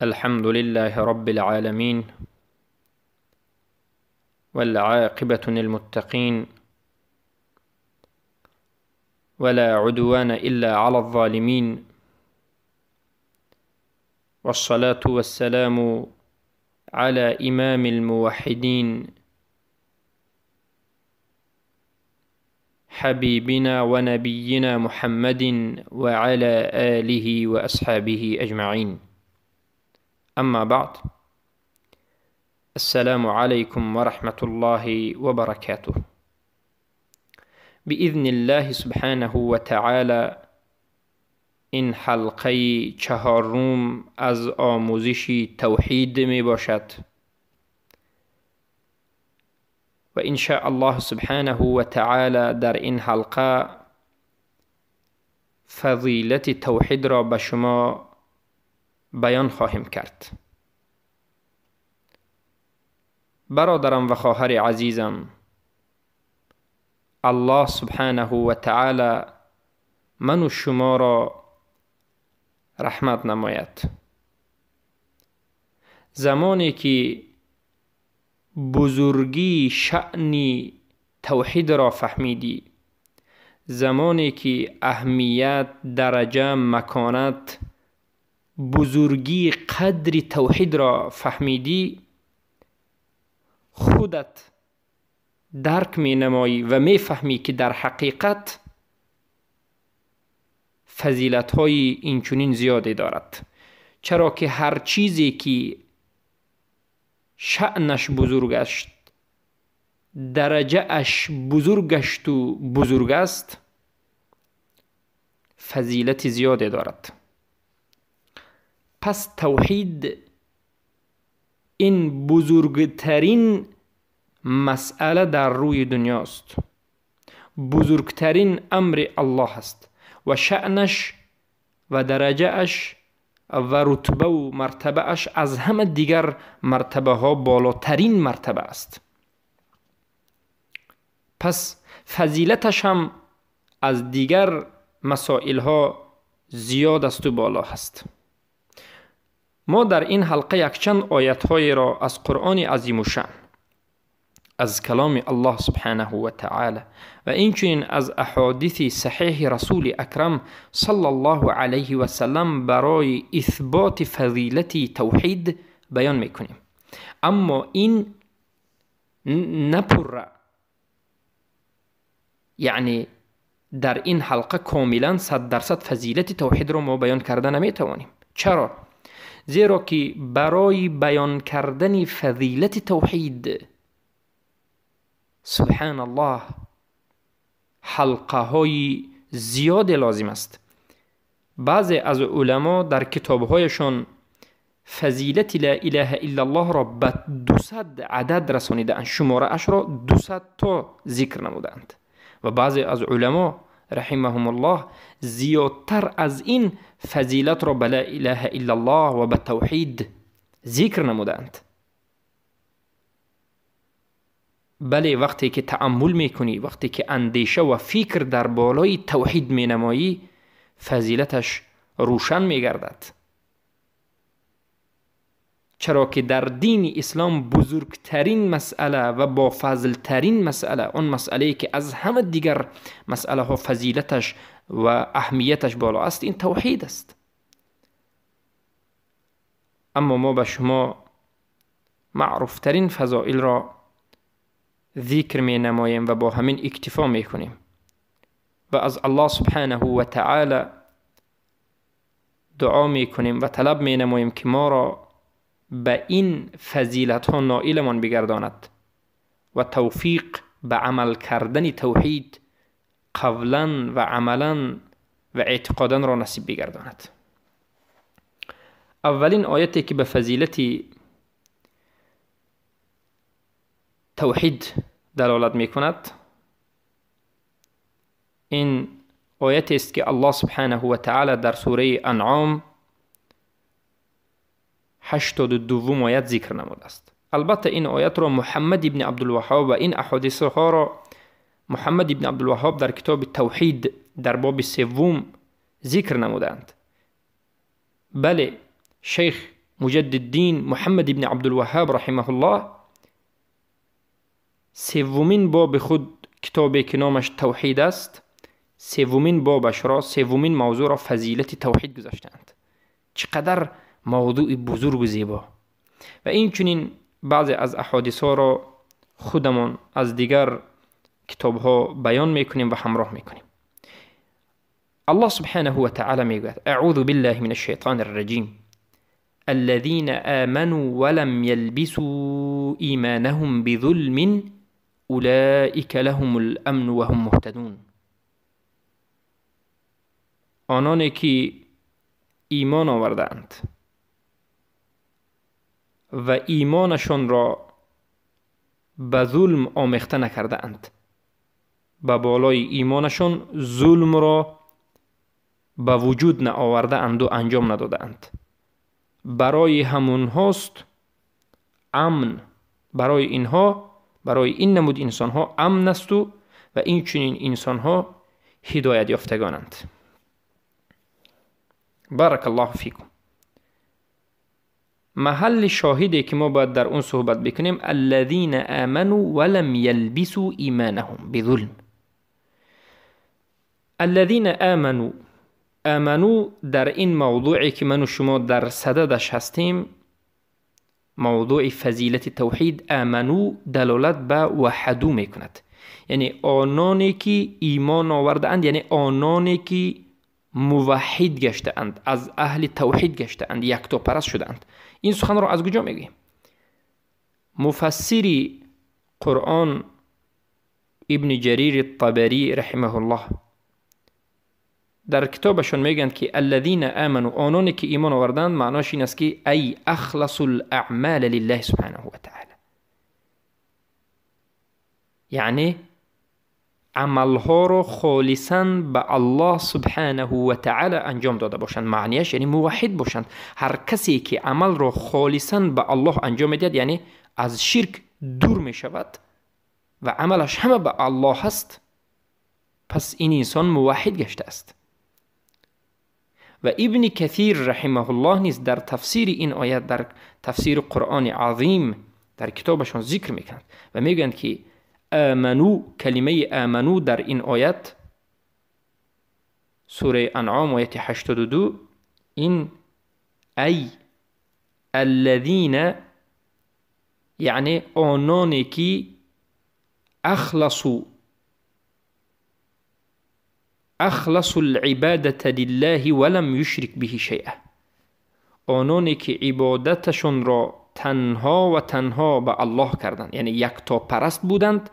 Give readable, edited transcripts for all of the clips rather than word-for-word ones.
الحمد لله رب العالمين، والعاقبة للمتقين، ولا عدوان إلا على الظالمين، والصلاة والسلام على إمام الموحدين حبيبنا ونبينا محمد وعلى آله وأصحابه أجمعين. أما بعد، السلام عليكم ورحمة الله وبركاته. بإذن الله سبحانه وتعالى این حلقه چهارم از آموزش توحید می باشد و ان شاء الله سبحانه و تعالی در این حلقه فضیلت توحید را به شما بیان خواهیم کرد. برادرم و خواهر عزیزم، الله سبحانه و تعالی من و شما را رحمت نماید. زمانی که بزرگی شأن توحید را فهمیدی، زمانی که اهمیت، درجه، مکانت، بزرگی قدر توحید را فهمیدی، خودت درک می نمایی و می فهمی که در حقیقت فضیلت های اینچنین زیادی دارد. چرا که هر چیزی که شأنش بزرگ است، درجه اش بزرگ است و بزرگ است، فضیلت زیادی دارد. پس توحید این بزرگترین مسئله در روی دنیاست، بزرگترین امر الله است و شأنش و درجه اش و رتبه و مرتبه اش از همه دیگر مرتبه ها بالاترین مرتبه است. پس فضیلتش هم از دیگر مسائل ها زیاد است و بالا است. ما در این حلقه یک چند آیت های را از قرآن عظیم الشأن، از کلام الله سبحانه و تعالی و اینچنین از احادیث صحیح رسول اکرم صلی الله علیه و سلم برای اثبات فضیلت توحید بیان میکنیم. اما این نپره، یعنی در این حلقه کاملا 100% فضیلت توحید را ما بیان کرده نمیتوانیم. چرا؟ زیرا که برای بیان کردن فضیلت توحید سبحان الله حلقه های زیاد لازم است. بعضی از علما در کتاب هایشان فضیلت لا اله الا الله را به 200 عدد رسانیدند، شماره اش را 200 تا ذکر نمودند و بعضی از علما رحمهم الله زیادتر از این فضیلت را به لا اله الا الله و به توحید ذکر نمودند. بله، وقتی که تأمل میکنی، وقتی که اندیشه و فکر در بالای توحید مینمایی، فضیلتش روشن میگردد. چرا که در دین اسلام بزرگترین مسئله و با فضلترین مسئله، اون مسئله که از همه دیگر مسئله ها فضیلتش و اهمیتش بالا است، این توحید است. اما ما به شما معروفترین فضائل را ذکر می نماییم و با همین اکتفا می کنیم و از الله سبحانه و تعالی دعا می کنیم و طلب می نماییم که ما را به این فضیلت ها نائلمان بگرداند و توفیق به عمل کردن توحید قولا و عملا و اعتقادا را نصیب بگرداند. اولین آیتی که به فضیلت توحید دلالت می کند این آیت است که الله سبحانه و تعالی در سوره انعام 82 آیت ذکر نموده است. البته این آیت را محمد ابن عبدالوهاب و این احادیث ها را محمد ابن عبدالوهاب در کتاب توحید در باب 3 ذکر نمودند. بله، شیخ مجددین محمد ابن عبدالوهاب رحمه الله سومین باب خود کتابی که نامش توحید است، سومین بابش را، سومین موضوع را فضیلت توحید گذاشتند. چقدر موضوع بزرگ و زیبا. و این چنین بعضی از احادیث ها را خودمان از دیگر کتاب ها بیان میکنیم و همراه میکنیم. الله سبحانه و تعالی میگوید: اعوذ بالله من الشیطان الرجیم الذين آمنوا ولم يلبسوا ایمانهم بظلم اولئک لهم الامن وهم مهتدون. آنانی که ایمان آوردند و ایمانشان را به ظلم آمیخته نکردند، به بالای ایمانشان ظلم را به وجود نآورده اند و انجام ندادند، برای همون هاست امن. برای اینها، برای این نمود انسان ها امن است و این چنین انسان ها هدایت یافتگانند. بارک الله فیکم. محل شاهدی که ما باید در اون صحبت بکنیم الذین آمنوا ولم یلبسوا ایمانهم بظلم. الذین آمنوا در این موضوعی که من و شما در صددش هستیم، موضوع فضیلت توحید، آمنو دلالت به وحدو میکند. یعنی آنانی که ایمان آورده اند، یعنی آنانی که موحد گشته اند، از اهل توحید گشته اند، یکتا پرست شده اند. این سخن را از کجا میگیم؟ مفسری قرآن ابن جریر الطبری رحمه الله در کتابشون میگن که الذین آمنوا، آنانی که ایمان آوردند، معناش این است که ای اخلص الاعمال لله سبحانه و تعالی، یعنی عملها رو خالصاً به الله سبحانه و تعالی انجام داده باشند. معنیش یعنی موحد باشند. هر کسی که عمل رو خالصاً به الله انجام میدهد، یعنی از شرک دور می شود و عملش همه به الله هست، پس این انسان موحد گشته است. و ابن کثیر رحمه الله نیز در تفسیر این آیت، در تفسیر قرآن عظیم، در کتابشان ذکر میکنند و میگویند که آمنو، کلمه آمنو در این آیت سوره انعام آیت 82، این ای الذین، یعنی آنانی که اخلصوا العبادة لله ولم یشرک به شیئا، آنانی که عبادتشون را تنها و تنها به الله کردند، یعنی یکتا پرست بودند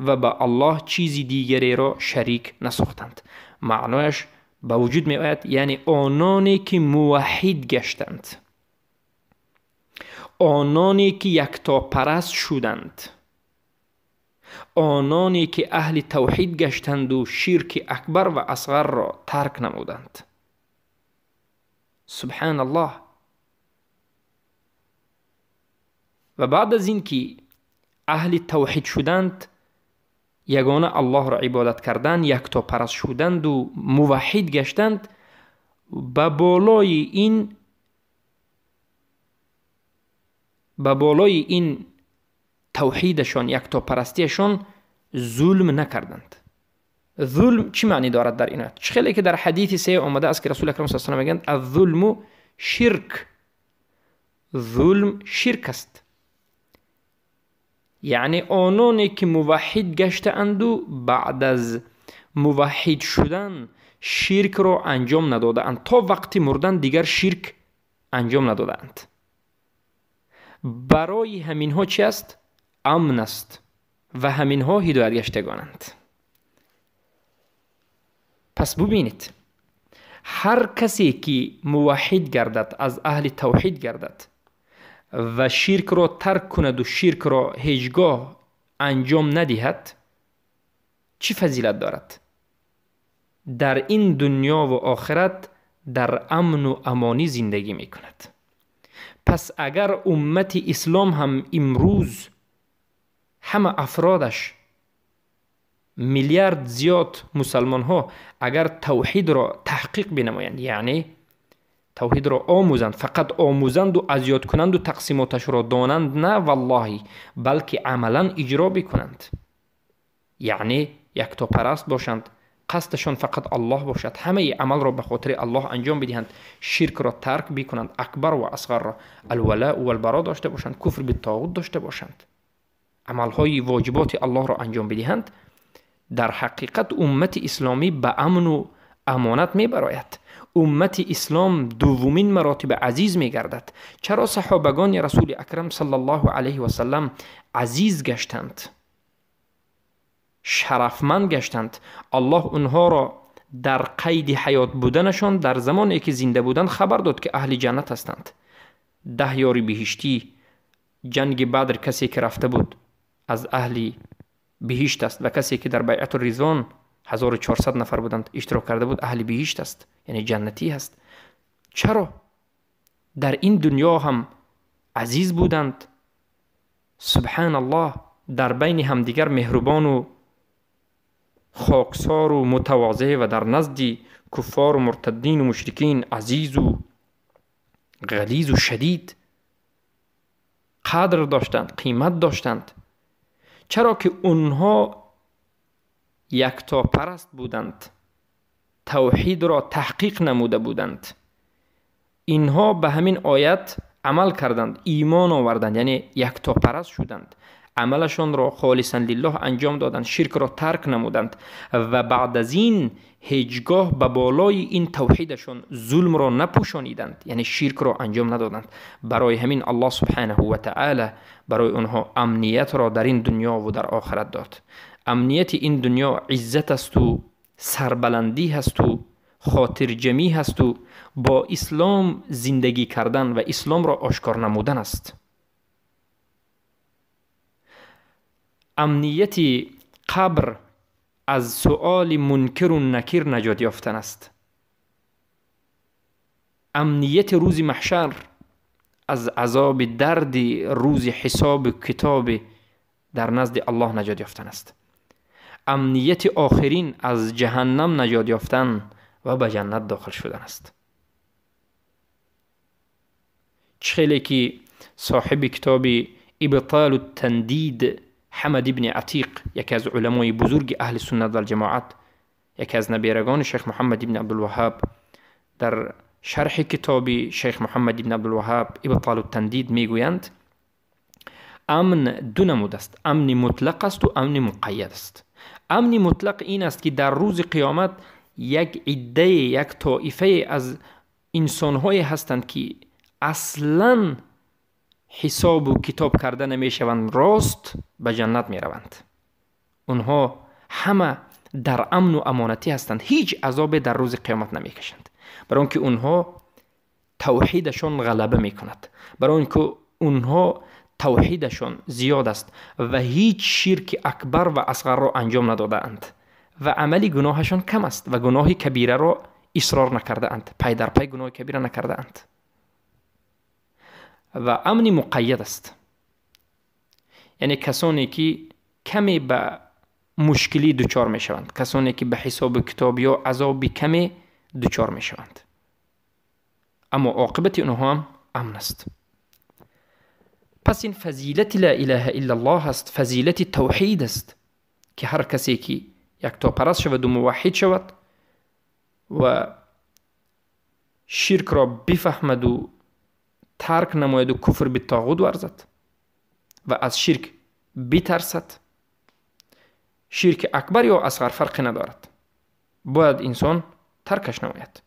و به الله چیزی دیگری را شریک نساختند. معنایش به وجود می آید یعنی آنانی که موحد گشتند، آنانی که یکتا پرست شدند، آنانی که اهل توحید گشتند و شرک اکبر و اصغر را ترک نمودند. سبحان الله. و بعد از این که اهل توحید شدند، یگانه الله را عبادت کردند، یکتا پرست شدند و موحد گشتند، به بالای این توحیدشان، یکتا پرستیشان ظلم نکردند. ظلم چی معنی دارد در این آیت؟ خیلی که در حدیث صحیح آمده است که رسول اکرم صلی الله علیه و آله میگن الظلم شرک، ظلم شرک است. یعنی آنانی که موحد گشته اند و بعد از موحد شدن شرک را انجام نداده اند، تا وقتی مردن دیگر شرک انجام نداده اند، برای همینها چی است؟ امن است و همینها هدایت گشتگانند. پس ببینید، هر کسی که موحد گردد، از اهل توحید گردد و شرک را ترک کند و شرک را هیچگاه انجام ندهد، چی فضیلت دارد؟ در این دنیا و آخرت در امن و امانی زندگی می کند. پس اگر امت اسلام هم امروز همه افرادش میلیارد زیاد مسلمان ها اگر توحید را تحقیق بنمایند، یعنی توحید را آموزند، فقط آموزند و از یاد کنند و تقسیماتش را دانند، نه والله، بلکه عملا اجرا بکنند. یعنی یکتا پرست باشند، قصدشان فقط الله باشد، همه عمل را به خاطر الله انجام بدهند، شرک را ترک بکنند، اکبر و اصغر را، الولاء و البراء داشته باشند، کفر به طاغوت داشته باشند، عملهای واجبات الله را انجام بدهند. در حقیقت امت اسلامی به امن و امانت می براید. امت اسلام دومین مراتب عزیز می گردد. چرا صحابگان رسول اکرم صلی الله علیه و سلم عزیز گشتند، شرفمند گشتند؟ الله اونها را در قید حیات بودنشان در زمانی که زنده بودند خبر داد که اهل جنت هستند. 10 یاری بهشتی، جنگ بدر کسی که رفته بود از اهل بهشت است و کسی که در بیعت الرضوان 1400 نفر بودند اشتراک کرده بود اهل بهشت است، یعنی جنتی است. چرا؟ در این دنیا هم عزیز بودند، سبحان الله، در بین همدیگر مهربان و خاکسار و متواضع و در نزد کفار و مرتدین و مشرکین عزیز و غلیظ و شدید قدر داشتند، قیمت داشتند. چرا که اونها یکتا پرست بودند، توحید را تحقیق نموده بودند. اینها به همین آیت عمل کردند، ایمان آوردند، یعنی یکتا پرست شدند، عملشان را خالصا لله انجام دادند، شرک را ترک نمودند و بعد از این هیچگاه به بالای این توحیدشان ظلم را نپوشانیدند، یعنی شرک را انجام ندادند. برای همین الله سبحانه و تعالی برای آنها امنیت را در این دنیا و در آخرت داد. امنیت این دنیا عزت است و سربلندی هست و خاطر جمعی هست و با اسلام زندگی کردن و اسلام را آشکار نمودن است. امنیت قبر از سؤال منکر و نکیر نجات یافتن است. امنیت روز محشر از عذاب درد روز حساب کتاب در نزد الله نجات یافتن است. امنیت آخرین از جهنم نجات یافتن و به جنت داخل شدن است. خیلی که صاحب کتاب ابطال التندید حمد ابن عتیق، یکی از علمای بزرگ اهل سنت و الجماعت، یکی از نبیرگان شیخ محمد ابن عبدالوهاب، در شرح کتاب شیخ محمد ابن عبدالوهاب ابطال التندید میگویند امن دو نمود است، امن مطلق است و امن مقید است. امن مطلق این است که در روز قیامت یک عده، یک طائفه از انسان‌های هستند که اصلاً حساب و کتاب کرده نمی شوند، راست به جنت می روند. اونها همه در امن و امانتی هستند، هیچ عذاب در روز قیامت نمی کشند، برای آنکه اونها توحیدشان غلبه می کند، برای آنکه اونها توحیدشان زیاد است و هیچ شرک اکبر و اصغر را انجام نداده اند و عملی گناهشان کم است و گناه کبیره را اصرار نکرده اند، پی در پی گناه کبیره نکرده اند. و امن مقید است، یعنی کسانی که کمی به مشکلی دچار می شوند، کسانی که به حساب کتاب یا عذاب کمی دچار می شوند، اما عاقبت اونها هم امن است. پس این فضیلت لا اله الا الله است، فضیلت توحید است که هر کسی که یکتا پرست شود و موحد شود و شرک را بفهمد و ترک نماید و کفر به طاغوت ورزد و از شرک بترسد، شرک اکبر یا اصغر فرق ندارد، باید انسان ترکش نماید.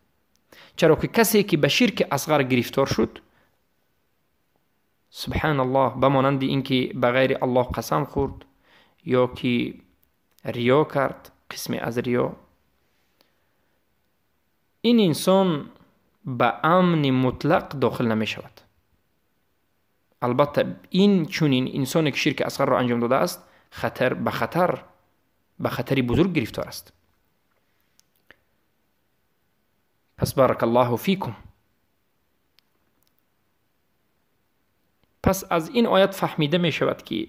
چرا که کسی که به شرک اصغر گرفتار شد، سبحان الله، بمانند این که به غیر الله قسم خورد یا که ریا کرد، قسم از ریا، این انسان به امن مطلق داخل نمی شود. البته این چونین انسانی که شرک اصغر را انجام داده است به خطری بزرگ گرفتار است. پس بارک الله فیکم. پس از این آیت فهمیده می شود که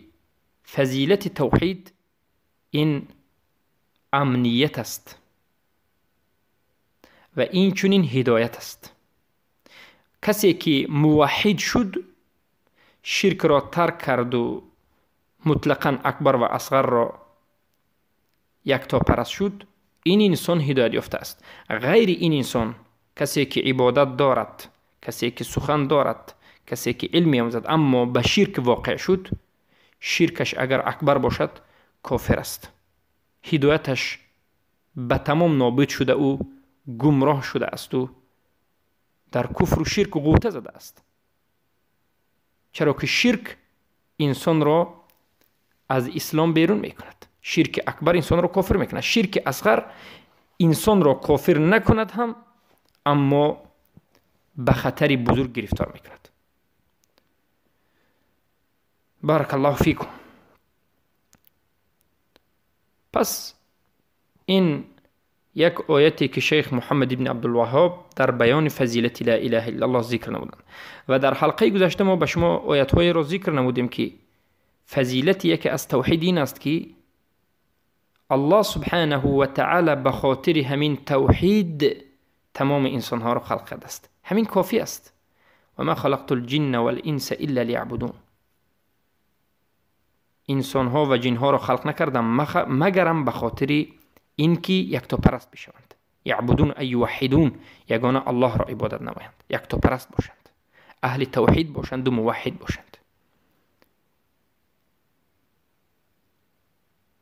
فضیلت توحید این امنیت است و این چونین هدایت است. کسی که موحد شد شرک را ترک کرد و مطلقاً اکبر و اصغر را یکتا پرست شد، این انسان هدایت یافته است. غیر این انسان، کسی که عبادت دارد، کسی که سخن دارد، کسی که علمی آموزد اما به شرک واقع شد، شرکش اگر اکبر باشد کافر است. هدایتش به تمام نابود شده، او گمراه شده است و در کفر و شرک و غوطه زده است. چرا که شرک انسان را از اسلام بیرون میکند. شرک اکبر انسان را کافر میکند. شرک اصغر انسان را کافر نکند هم، اما به خطر بزرگ گرفتار میکند. بارک الله فیکم. پس این یک آیتی که شیخ محمد ابن عبدالوهاب در بیان فضیلت لا اله الا الله ذکر نمودند و در حلقه گذشته ما به شما آیت‌های را ذکر نمودیم که فضیلت یکی از توحید این است که الله سبحانه و تعالی به خاطر همین توحید تمام انسانها را خلق کرده است. همین کافی است. و ما خلقت الجن والانس الا لیعبدون. انسانها و جنها را خلق نکردم مگرم به خاطر اینکه یکتا پرست بشوند. یعبدون ای یوحدون، یگانه الله را عبادت نمایند، یکتا پرست باشند، اهل توحید باشند و موحد باشند.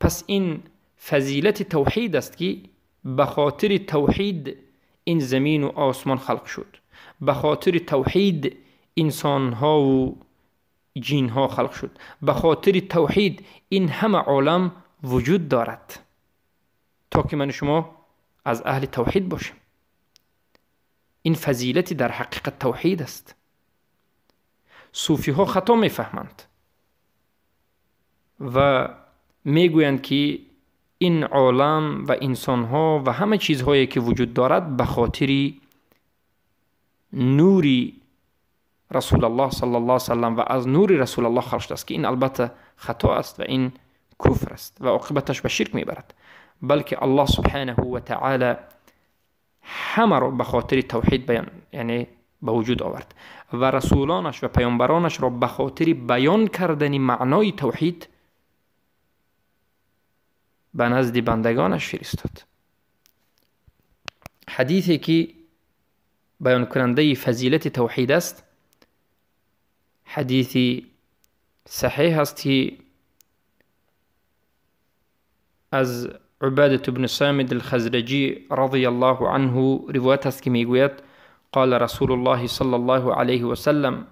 پس این فضیلت توحید است که به خاطر توحید این زمین و آسمان خلق شد. به خاطر توحید انسانها و جنها خلق شد. به خاطر توحید این همه عالم وجود دارد تا که من شما از اهل توحید باشیم. این فضیلتی در حقیقت توحید است. صوفی ها خطا میفهمند و میگویند که این عالم و انسانها و همه چیزهایی که وجود دارد به خاطر نوری رسول الله صلی الله علیه وسلم و از نور رسول الله خلق شده است، که این البته خطا است و این کفر است و عاقبتش به شرک میبرد. بلکه الله سبحانه و تعالی همه را به خاطر توحید به وجود آورد و رسولانش و پیامبرانش را به خاطر بیان کردن معنای توحید به نزد بندگانش فرستاد. حدیثی که بیان کننده فضیلت توحید است حدیثی صحیح است که از عبادة بن صامد الخزرجی رضی الله عنه روایت است که میگوید قال رسول الله صلی الله علیه و سلم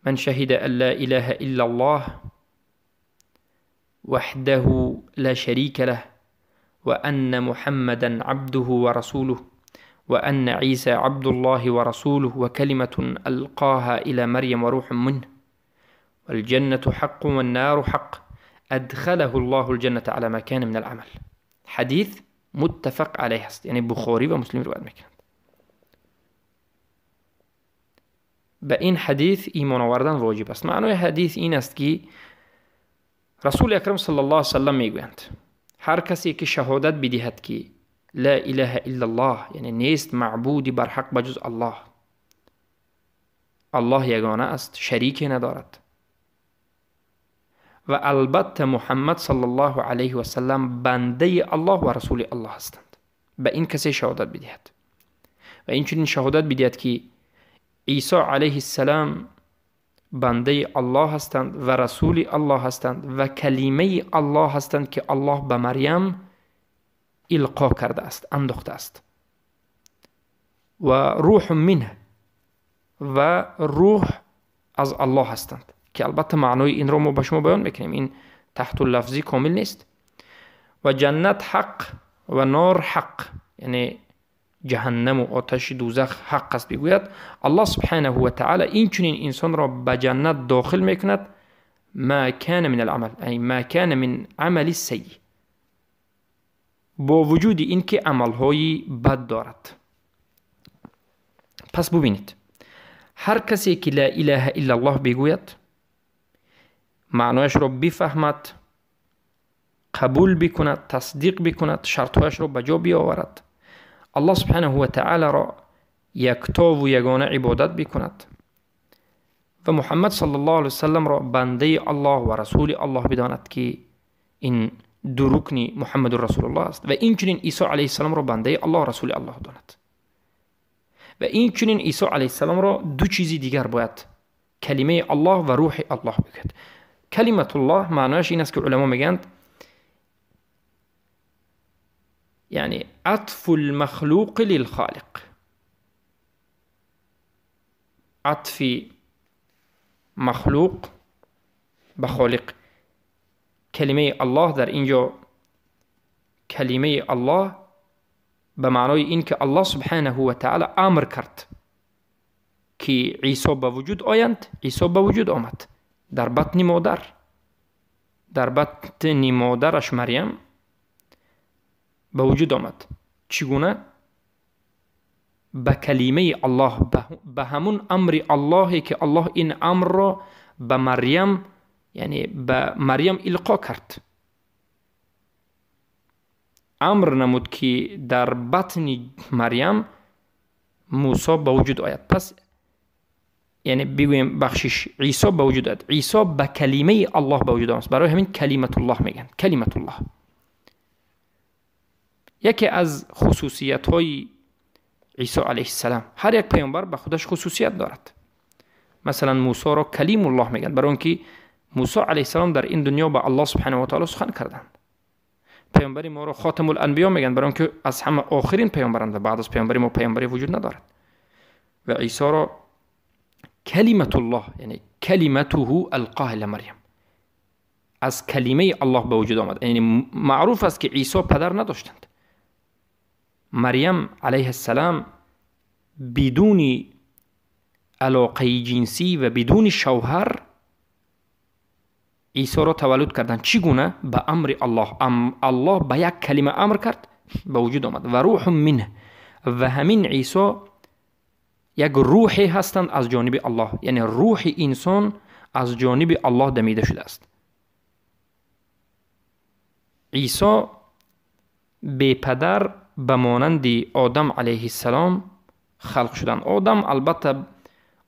من شهد ان لا اله الا الله وحده لا شريك له وأن محمدا عبده ورسوله وأن عيسى عبد الله ورسوله وكلمة ألقاها إلى مريم وروح منه والجنة حق والنار حق أدخله الله الجنة على ما كان من العمل. حديث متفق عليه است، یعنی بخاری و مسلم روایت میکنند. به این حدیث ایمان آوردن واجب است. معنای حدیث این است که رسول اکرم صلی الله علیه وسلم میگویند هر کسی که شهادت بدهد که لا اله الا الله، یعنی نیست معبودی بر حق بجز الله، الله یگانه است، شریکی ندارد، و البته محمد صلی الله علیه و سلم بنده الله و رسول الله هستند، به این کسی شهادت بدهد و اینچنین شهادت بدهد که عیسی علیه السلام بنده الله هستند و رسول الله هستند و کلمه الله هستند که الله به مریم القا کرده است، انداخته است، و روح منه و روح از الله هستند که البته معنای این رو ما به شما بیان میکنیم، این تحت لفظی کامل نیست. و جنت حق و نار حق، یعنی جهنم و آتش دوزخ حق است. بگوید الله سبحانه و تعالی این چنین انسان را به جنت داخل میکند ما کان من العمل، یعنی ما کان من عمل سیء، با وجود این که عملهای بد دارد. پس ببینید هر کسی که لا اله الا الله بگوید، معنایش را بفهمد، قبول بکند، تصدیق بکند، شرطهایش را بجا بیاورد، الله سبحانه و تعالی را یکتا و یگانه عبادت بکند و محمد صلی الله علیه وسلم را بنده الله و رسول الله بداند که این دو رکن محمد رسول الله است و این چنین عیسی علیه السلام را بنده الله و رسول الله داند و این چنین عیسی علیه السلام را دو چیزی دیگر باید کلمه الله و روح الله بگوید. کلمت الله معناش این است که علما میگند یعنی عطف المخلوق للخالق، عطف مخلوق به خالق. کلمه الله در اینجا کلمه الله به معنای این که الله سبحانه و تعالی امر کرد که عیسی به وجود آیند. عیسی به وجود آمد در بطن مادر، در بطن مادرش مریم به وجود آمد. چگونه؟ به کلمه الله، به همون امر الله که الله این امر را به مریم یعنی به مریم القا کرد. امر نمود که در بطن مریم موسی به وجود آید. پس یعنی بگویم بخشش عیسی به وجود آید. عیسی به کلمه الله به وجود آمد. برای همین کلمت الله میگن. کلمت الله یکی از خصوصیت های عیسی علیه السلام. هر یک پیامبر به خودش خصوصیت دارد. مثلا موسی را کلیم الله میگن برای اینکه موسی علیه السلام در این دنیا با الله سبحانه و تعالی سخن کردند. پیامبری ما را خاتم الانبیا میگن برای اینکه از همه آخرین پیامبرند و بعد از پیامبری ما پیامبری وجود ندارد. و عیسی را کلمت الله یعنی کلمته القاه مریم، از کلمه الله به وجود آمد. یعنی معروف است که عیسی پدر نداشتند. مریم علیه السلام بدون علاقه جنسی و بدون شوهر عیسی را تولد کردند. چگونه؟ به امر الله. الله به یک کلمه امر کرد به وجود آمد. و روح منه، و همین عیسی یک روحی هستند از جانب الله، یعنی روح انسان از جانب الله دمیده شده است. عیسی به پدر به مانند آدم علیه السلام خلق شدند. آدم البته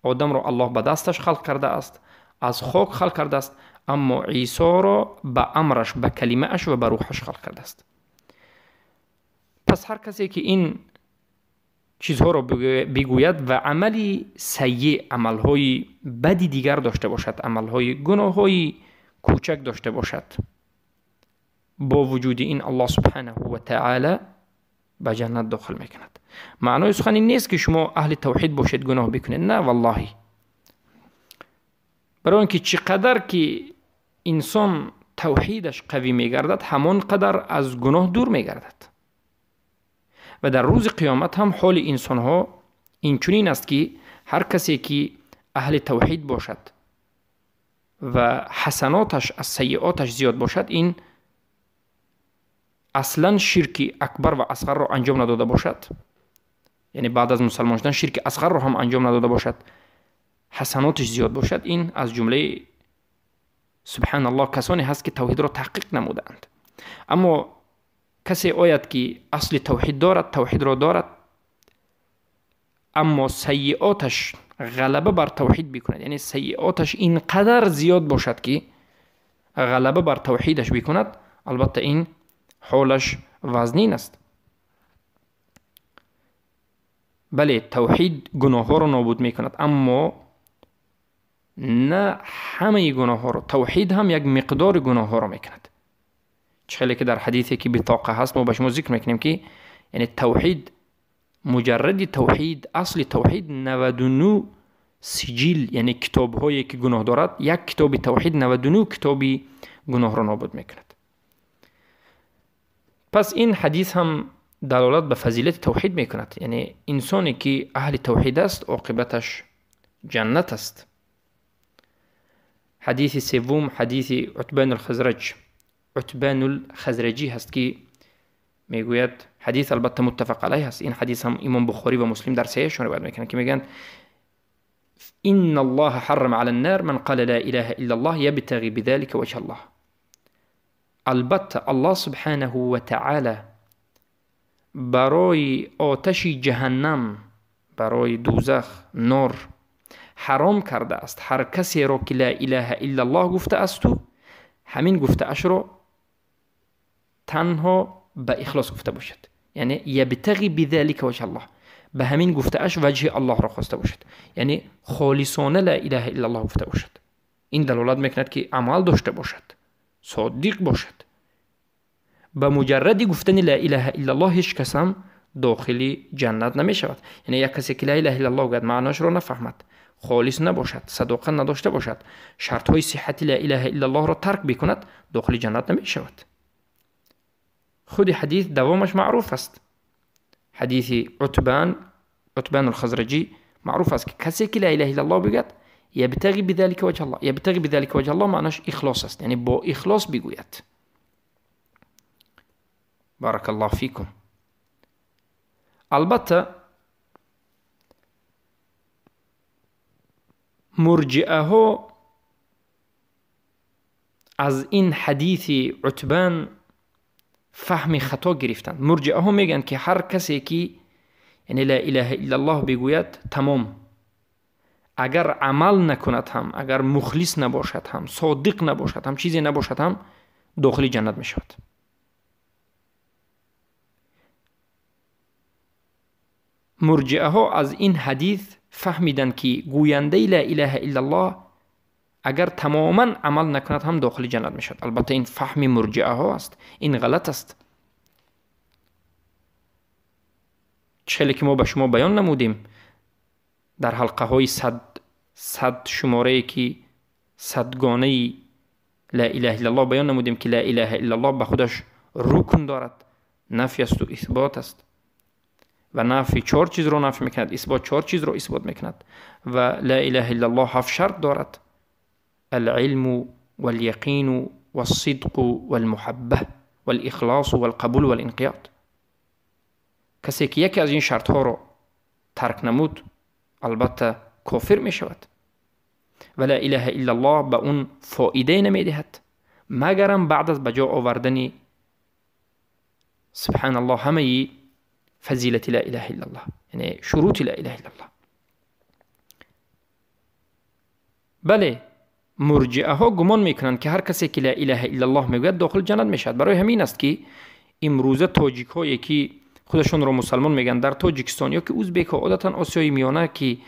آدم را الله به دستش خلق کرده است، از خاک خلق کرده است، اما عیسی را به امرش، به کلمه اش و به روحش خلق کرده است. پس هر کسی که این چیزها را بگوید و عملی سیء، عملهای بدی دیگر داشته باشد، عملهای گناههای کوچک داشته باشد، با وجود این الله سبحانه و تعالی به جنت داخل میکند. معنای سخن این نیست که شما اهل توحید باشید گناه بکنید، نه والله. برای اینکه چقدر که انسان توحیدش قوی میگردد همان قدر از گناه دور میگردد. و در روز قیامت هم حال انسان ها این چنین است که هر کسی که اهل توحید باشد و حسناتش از سیئاتش زیاد باشد، این اصلا شرک اکبر و اصغر را انجام نداده باشد، یعنی بعد از مسلمان شدن شرک اصغر را هم انجام نداده باشد، حسناتش زیاد باشد، این از جمله سبحان الله کسانی هست که توحید را تحقیق نمودند. اما کسی آید که اصل توحید دارد، توحید را دارد، اما سیئاتش غلبه بر توحید بکند، یعنی سیئاتش اینقدر زیاد باشد که غلبه بر توحیدش بکند، البته این حالش وزنین است. بله توحید گناه ها را نابود میکند، اما نه همه گناه ها را. توحید هم یک مقدار گناه ها را میکند. چخیلی که در حدیثی که بطاقه هست ما به شما ذکر میکنیم که یعنی توحید، مجرد توحید، اصل توحید 99 سجل، یعنی کتاب هایی که گناه دارد، یک کتاب توحید 99 کتابی گناه را نابود میکند. پس این حدیث هم دلالت به فضیلت توحید میکند، یعنی انسانی که اهل توحید است عاقبتش جنت است. حدیث سوم حدیث عتبان الخزرج، عتبان الخزرجی هست که میگوید، حدیث البته متفق علیه است، این حدیث هم امام بخاری و مسلم در صحیحشون روایت میکنن که میگن ان الله حرم على النار من قال لا اله الا الله يبتغي بذلك وجه الله. البته الله سبحانه و تعالی برای آتش جهنم برای دوزخ نار حرام کرده است. هر کسی را که لا اله الا الله گفته است و همین گفته اش را تنها به اخلاص گفته باشد، یعنی یبتغی بذلک وجه الله، به همین گفته اش وجه الله را خواسته باشد، یعنی خالصانه لا اله الا الله گفته باشد. این دلالت میکند که عمل داشته باشد، صادق باشد. به مجرد گفتن لا اله الا الله هیچ کس هم داخل جنت نمی شود. یعنی یک کسی که لا اله الا الله گفت معناش را نفهمد، خالص نباشد، صداقت نداشته باشد، شرط های صحت لا اله الا الله را ترک بکند، داخل جنت نمی شود. خود حدیث دوامش معروف است. حدیث عتبان الخزرجی معروف است که کسی که لا اله الا الله بگوید یبتغی بذلک وجه الله، یبتغی بذلک وجه الله معناش اخلاص است، یعنی با اخلاص بگوید. بارک الله فیکم. البته مرجئه ها از این حدیث عتبان فهم خطا گرفتند. مرجئه ها میگن که هر کسی که یعنی لا اله الا الله بگوید تمام، اگر عمل نکند هم، اگر مخلص نباشد هم، صادق نباشد هم، چیزی نباشد هم، داخل جنت می شود. مرجئه ها از این حدیث فهمیدن که گوینده لا اله الا الله اگر تماما عمل نکند هم داخل جنت می شود. البته این فهم مرجئه ها است، این غلط است. چه که ما به شما بیان نمودیم در حلقه های صد شماره که صدگانه لا اله الا الله بیان نمودیم که لا اله الا الله به خودش رکن دارد، نفی است و اثبات است. و نفی 4 چیز رو نفی میکند، اثبات 4 چیز رو اثبات میکند. و لا اله الا الله 7 شرط دارد: العلم واليقين والصدق والمحبه والاخلاص والقبول والانقياد. کسی که یکی از این شرط ها رو ترک نمود البته کافر می شود. و لا اله الا الله به اون فایده نمی دهد مگرم بعد از بجا آوردن سبحان الله همه فضیلت لا اله الا الله، یعنی شروط لا اله الا الله. بله، مرجئه ها گمان میکنند که هر کسی که لا اله الا الله میگوید داخل جنت میشد. برای همین است که امروزه تاجیک هایی که خودشون را مسلمان میگن در تاجیکستان یا که ازبک ها، عادتا آسیای میانه، که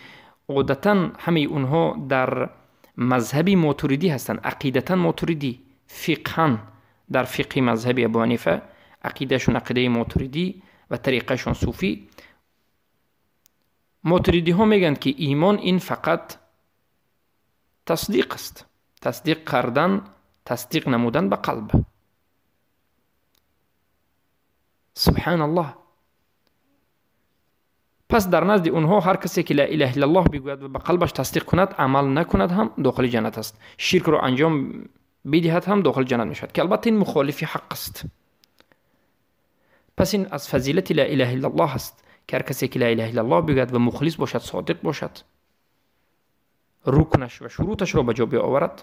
عادتا همه اونها در مذهبی ماتوریدی هستند، عقیدتا ماتوریدی، فقها در فقه مذهبی ابو حنیفه، عقیدهشون عقیده ماتوریدی و طریقهشون صوفی. ماتوریدی ها میگن که ایمان این فقط تصدیق است، تصدیق کردن، تصدیق نمودن به قلب. سبحان الله. پس در نزد اونها هر کسی که لا اله الا الله بگوید و به قلبش تصدیق کند، عمل نکند هم داخل جنت است، شرک رو انجام بدهد هم داخل جنت میشود، که البته این مخالف حق است. پس این از فضیلت لا اله الا الله است که هر کسی که لا اله الا الله بگوید و مخلص باشد، صادق باشد، رکنش و شروطش را به جا بیاورد،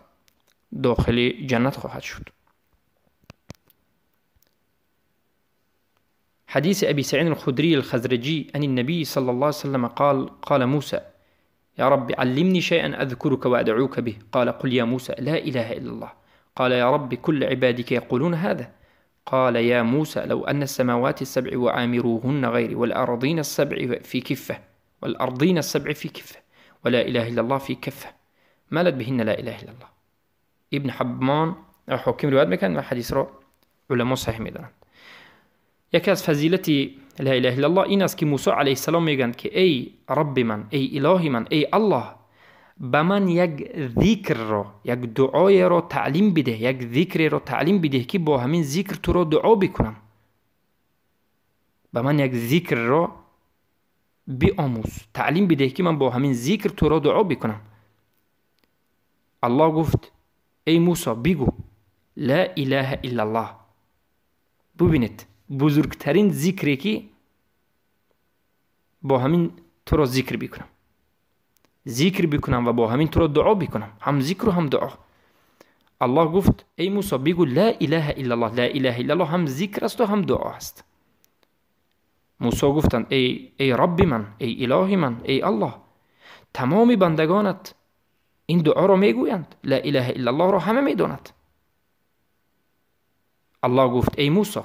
داخل جنت خواهد شد. حديث أبي سعيد الخدري الخزرجي عن النبي صلى الله عليه وسلم قال موسى: يا رب علمني شيئا أذكرك وأدعوك به. قال: قل يا موسى لا إله إلا الله. قال: يا رب كل عبادك يقولون هذا. قال: يا موسى لو أن السماوات السبع وعامروهن غيري والأرضين السبع في كفة ولا إله إلا الله في كفة مالت بهن لا إله إلا الله. ابن حبان حاکم روایت میکنند و حدیث را علما صحیح میدانند. یکی از فضیلت لا اله الا الله این است که موسی علیه السلام میگن که ای رب من، ای اله من، ای الله، به من یک ذکر را، یک دعای را تعلیم بده، یک ذکر را تعلیم بده که با همین ذکر تو را دعا بکنم. به من یک ذکر را بیاموز، تعلیم بده که من با همین ذکر تو را دعا بکنم. الله گفت ای موسی بگو لا اله الا الله. ببینید بزرگترین ذکری که با همین تو را ذکر بکنم و با همین تو را دعا بکنم، هم ذکر و هم دعا. الله گفت ای موسی بگو لا اله الا الله. لا اله الا الله هم ذکر است و هم دعا است. موسی گفتند ای رب من، ای اله من، ای الله. تمام بندگانت این دعا را میگویند، لا اله الا الله را همه میداند. الله گفت ای موسی،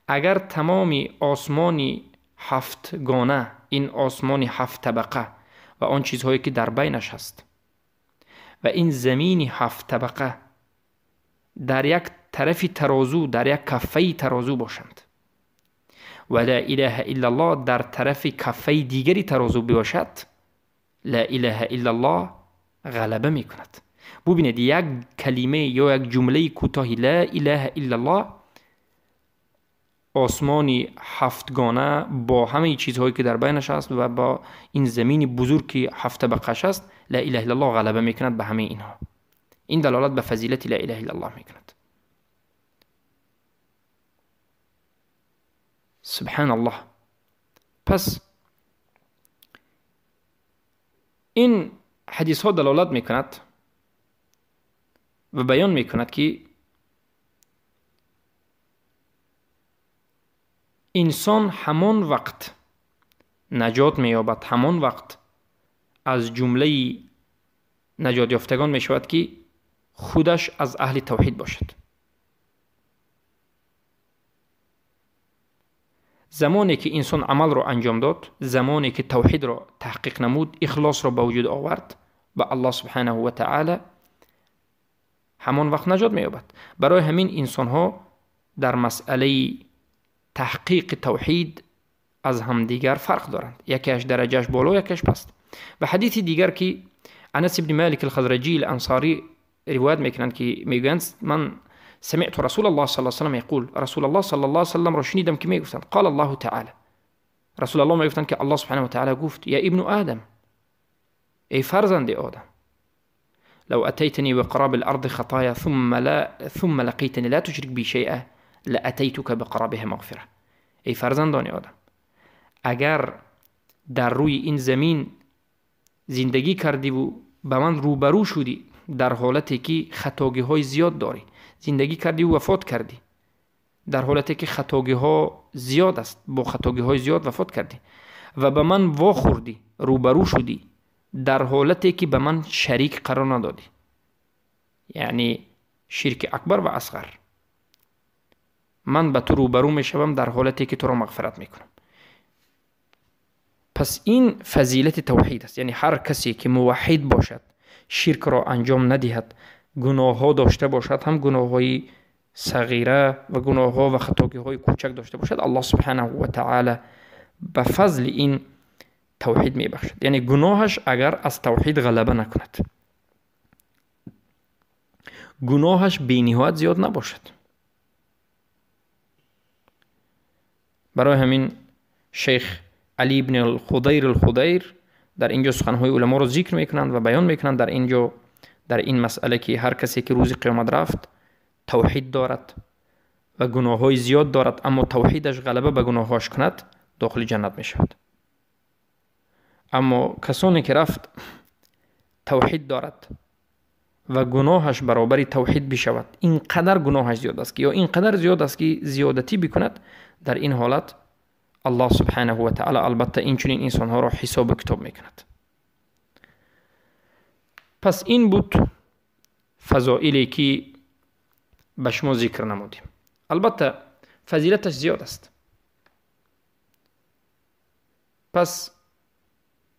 اگر تمام آسمانی 7 گانه، این آسمانی 7 طبقه و آن چیزهایی که در بینش هست و این زمینی 7 طبقه در یک طرفی ترازو، در یک کفه ترازو باشند و لا اله الا الله در طرف کفه دیگری ترازو باشد، لا اله الا الله غلبه می کند. ببینید یک کلمه یا یک جمله کوتاهی لا اله الا الله آسمانی 7 گانه با همه چیزهایی که در بینش است و با این زمین بزرگ که 7 طبقه‌اش است، لا اله الا الله غلبه می کند به همه اینها. این دلالت به فضیلت لا اله الا الله می کند. سبحان الله. پس این حدیث ها دلالت می کند و بیان می کند که انسان همان وقت نجات می یابد، همان وقت از جمله نجات یافتگان می شود که خودش از اهل توحید باشد. زمانی که انسان عمل را انجام داد، زمانی که توحید را تحقیق نمود، اخلاص را به وجود آورد به الله سبحانه و تعالی، همان وقت نجات می یابد. برای همین انسان ها در مسئله تحقیق توحید از همدیگر فرق دارند، یکیش درجهش بالا یکیش پست. و حدیث دیگر که انس بن مالک الخزرجی الانصاری روایت میکنند که میگویند من سمعت رسول الله صلی الله علیه و سلم یقول، رسول الله صلی الله علیه و سلم را شنیدم که میگفتند قال الله تعالی، رسول الله میگفتند که الله سبحانه و تعالی گفت یا ابن آدم، ای فرزند آدم، لو اتيتني بقراب الارض خطايا ثم لقيتني لا تشرك بي شيئا لاتيتك بقرابها مغفره. ای فرزندان آدم، اگر در روی این زمین زندگی کردی و به من روبرو شدی در حالتی که خطاگی های زیاد داری، زندگی کردی و وفات کردی در حالتی که خطاگی ها زیاد است، با خطاگی های زیاد وفات کردی و به من واخوردی، روبرو شدی در حالتی که به من شریک قرار ندادی، یعنی شرک اکبر و اصغر، من به تو روبرو می شوم در حالتی که تو را مغفرت می کنم. پس این فضیلت توحید است. یعنی هر کسی که موحد باشد، شرک را انجام ندهد، گناه ها داشته باشد، هم گناه های صغیره و گناه ها و خطاگی های کوچک داشته باشد، الله سبحانه و تعالی به فضل این توحید می بخشد. یعنی گناهش اگر از توحید غلبه نکند، گناهش بی نهایت زیاد نباشد. برای همین شیخ علی بن الخضیر در اینجا سخنهای علما رو ذکر میکنند و بیان میکنند در اینجا در این مسئله که هر کسی که روز قیامت رفت توحید دارد و گناههای زیاد دارد اما توحیدش غلبه به گناهاش کند، داخل جنت می شود. اما کسانی که رفت توحید دارد و گناهش برابر توحید بشود، اینقدر گناهش زیاد است یا اینقدر زیاد است که زیادتی بکند، در این حالت الله سبحانه و تعالی البته این چنین انسانها را حساب کتاب میکند. پس این بود فضائلی که به شما ذکر نمودیم. البته فضیلتش زیاد است. پس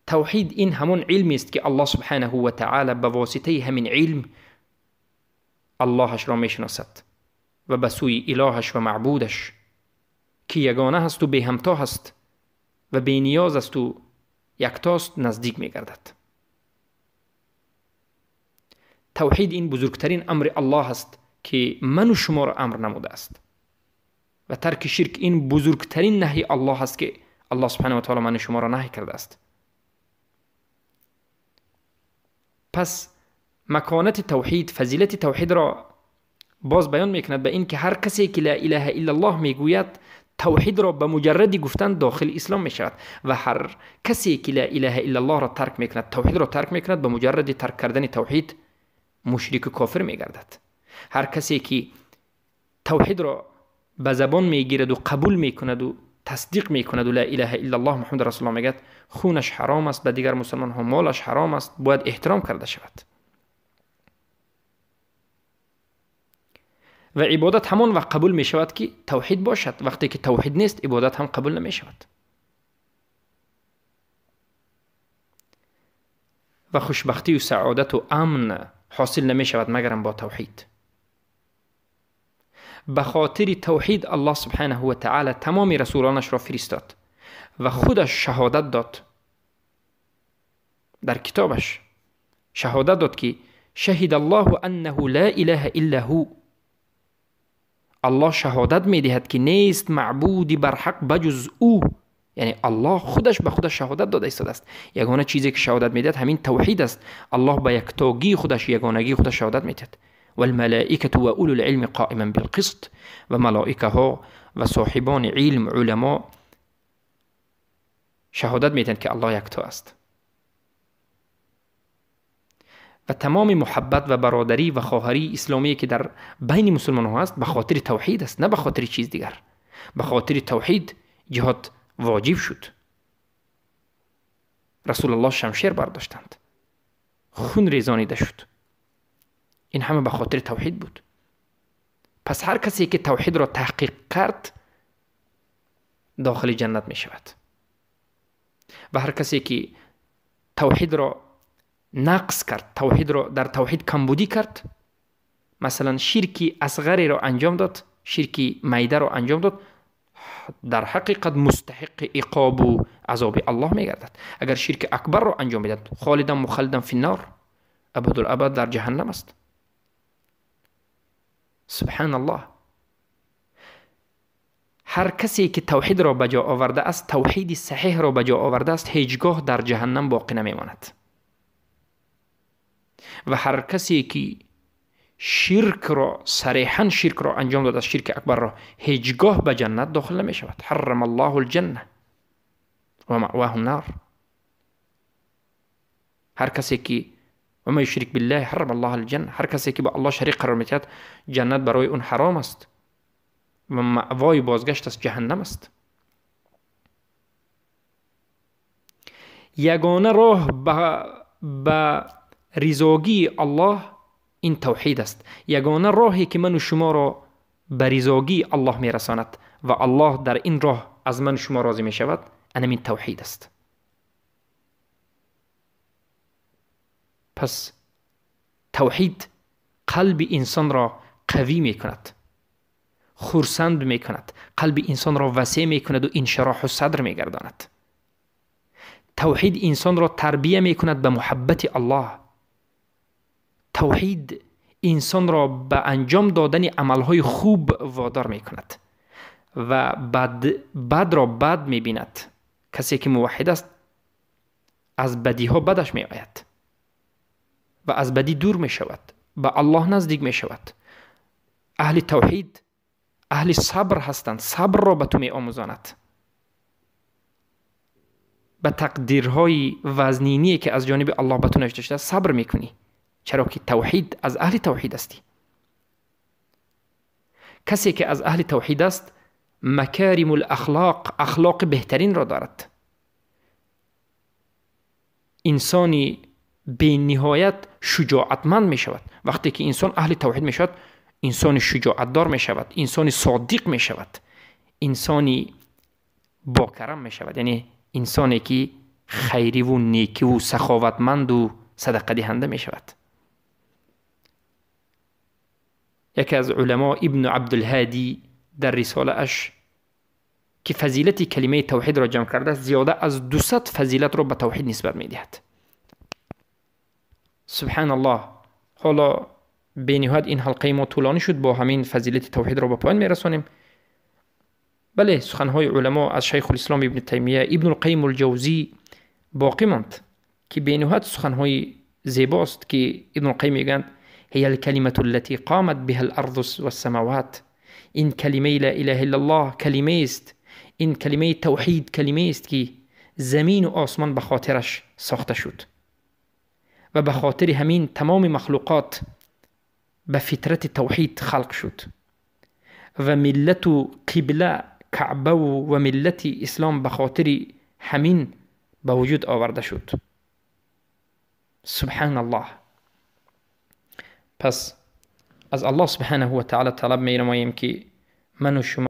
توحید این همون علمی است که الله سبحانه و تعالی به واسطه همین علم اللهش را میشناسد و به سوی الهش و معبودش که یگانه هست و به همتا هست و به نیاز است و یکتاست نزدیک میگردد. توحید این بزرگترین امر الله است که من و شما را امر نموده است و ترک شرک این بزرگترین نهی الله است که الله سبحانه و تعالی من و شما را نهی کرده است. پس مکانت توحید، فضیلت توحید را باز بیان میکند به این که هر کسی که لا اله الا الله میگوید توحید را به مجرد گفتن داخل اسلام می شود و هر کسی که لا اله الا الله را ترک میکند، توحید را ترک میکند، به مجرد ترک کردن توحید مشرک و کافر میگردد. هر کسی که توحید را به زبان میگیرد و قبول میکند و تصدیق میکند و لا اله الا الله محمد رسول الله میگد، خونش حرام است، به دیگر مسلمان ها مالش حرام است، باید احترام کرده شود. و عبادت همان وقت قبول می شود که توحید باشد. وقتی که توحید نیست عبادت هم قبول نمی شود. و خوشبختی و سعادت و امن حاصل نمی شود مگرم با توحید. به خاطر توحید الله سبحانه و تعالی تمام رسولانش را فرستاد و خودش شهادت داد. در کتابش شهادت داد که شهد الله انه لا اله الا هو. الله شهادت می دهد که نیست معبودی بر حق بجز او. یعنی الله خودش به خودش شهادت داده ایستاده است. یگانه چیزی که شهادت می دهد همین توحید است. الله به یکتاگی خودش، یگانگی خودش شهادت می دهد. والملائکه و اولو العلم قائما بالقسط. و ملائکه ها و صاحبان علم، علما شهادت می دهند که الله یکتا است. و تمام محبت و برادری و خواهری اسلامی که در بین مسلمان ها است به خاطر توحید است، نه به خاطر چیز دیگر. به خاطر توحید جهاد واجب شد. رسول الله شمشیر برداشتند، خون ریزانیده شد. این همه به خاطر توحید بود. پس هر کسی که توحید را تحقیق کرد داخل جنت می شود. و هر کسی که توحید را نقص کرد، توحید را در توحید کمبودی کرد، مثلا شرکی اصغری را انجام داد، شرکی میده را انجام داد، در حقیقت مستحق عقاب و عذاب الله می گردد. اگر شرک اکبر را انجام بدهد خالدا مخلدا فی النار، ابدالابد در جهنم است. سبحان الله. هر کسی که توحید را بجا آورده است، توحید صحیح را بجا آورده است، هیچگاه در جهنم باقی نمی ماند. و هر کسی که شرک را صریحا شرک را انجام داده است، شرک اکبر را، هیچگاه به جنت داخل نمی شود. حرم الله الجنه و مأواه النار. هر کسی که و ما یشرک بالله حرم الله الجنه، هر کسی که با الله شریک قرار میدهد جنت برای اون حرام است و مأوای بازگشت از جهنم است. یگانه راه به رضاگی الله این توحید است. یگانه راهی که من و شما را به رضاگی الله میرساند و الله در این راه از من و شما راضی می شود، این توحید است. پس توحید قلب انسان را قوی می کند، خرسند می کند، قلب انسان را وسیع می کند و انشراح و صدر می گرداند. توحید انسان را تربیه می کند به محبت الله. توحید انسان را به انجام دادن عملهای خوب وادار می کند و بد را بد می بیند. کسی که موحد است از بدی ها بدش می آید و از بدی دور می شود، به الله نزدیک می شود. اهل توحید اهل صبر هستند، صبر را به تو می آموزاند. به تقدیرهای وزنینی که از جانب الله به تو نوشته شده صبر می کنی، چرا که توحید از اهل توحید استی. کسی که از اهل توحید است مکارم الاخلاق، اخلاق بهترین را دارد. انسانی به نهایت شجاعتمند می شود. وقتی که انسان اهل توحید می شود انسان شجاعت دار می شود، انسان صادق می شود، انسانی با کرم می شود، یعنی انسانی که خیری و نیکی و سخاوتمند و صدقه دهنده می شود. یکی از علما ابن عبدالهادی در رساله اش که فضیلت کلمه توحید را جمع کرده است زیاده از 200 فضیلت را به توحید نسبت می دهد. سبحان الله. حالا به نهایت این حلقه ما طولانی شد، با همین فضیلت توحید را به پایان می رسانیم. بله، سخنهای علما از شیخ الاسلام ابن تیمیه، ابن القیم الجوزی باقی ماند که به نهایت سخنهای زیباست که ابن القیم میگند هی الکلمه التي قامت بها الارض والسماوات. این کلمه لا اله الا الله کلمه است، این کلمه توحید کلمه است که زمین و آسمان به خاطرش ساخته شد و به خاطر همین تمام مخلوقات به فطرت توحید خلق شد و ملت و قبله کعبه و ملت اسلام به خاطر همین به وجود آورده شد. سبحان الله. پس از الله سبحانه و تعالی طلب می نماییم که من و شما